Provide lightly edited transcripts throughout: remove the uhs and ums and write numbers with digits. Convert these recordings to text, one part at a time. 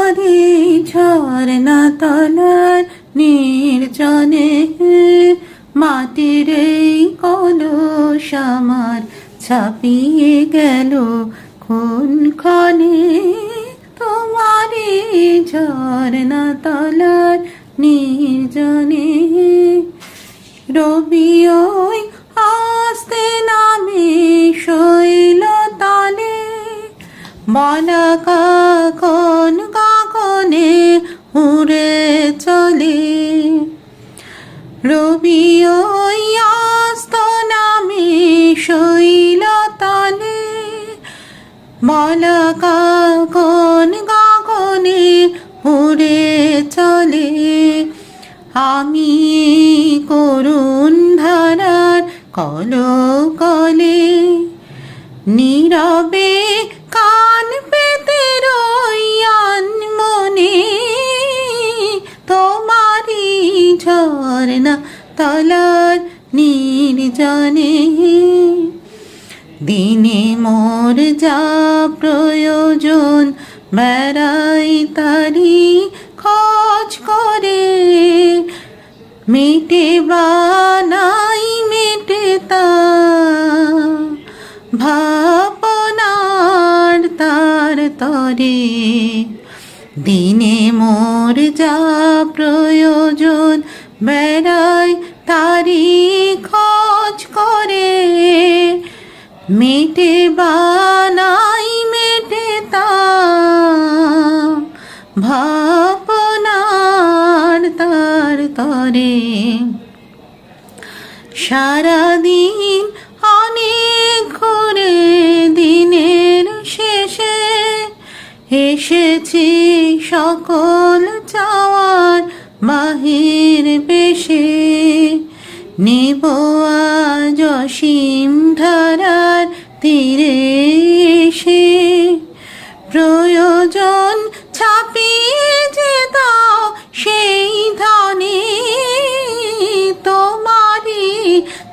তোমারি ঝরনা তলার নির্জনে মাটির এই কলস আমার ছাপিয়ে গেল কোন ক্ষণে। তোমারি ঝরনা তলার নির্জনে রবি ওই আস্তে নামে শৈল তলে বলা কাকন কাকনে উড়ে চলে। রবি ওই আস্ত নামে শৈল তলে বলা কাকন কাকনে উড়ে চলে। আমি করুণ ধারার কলকলে নীরবে কান পেতে রই আনমনে। তোমারি ঝরনা তলার নির্জনে দিনে মোর যা প্রয়োজন বেড়াই তারি খোঁজ করে। মেটে বানাই মেটে তা ভাবনার তার তরে। দিনে মোর যা প্রয়োজন বেড়াই তারি খোঁজ করে। মেটে বানাই মেটে তা ভাবনার তার তরে। সারাদিন অনেক ঘুরে দিনের শেষে এসেছি সকল চাওয়ার বাহির বেশে। নেব আজ অসীম ধারার তীরে এসে প্রয়োজন ছাপিয়ে যে দাও সেই ধনে। তোমারি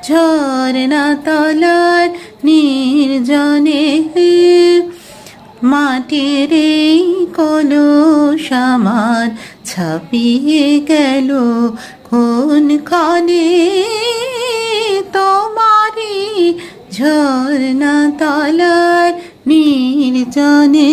ঝরনা তলার নির্জনে মাটির এই কলস আমার ছাপিয়ে গেল কোন ক্ষণে। তোমারি ঝরনা তলার নির্জনে।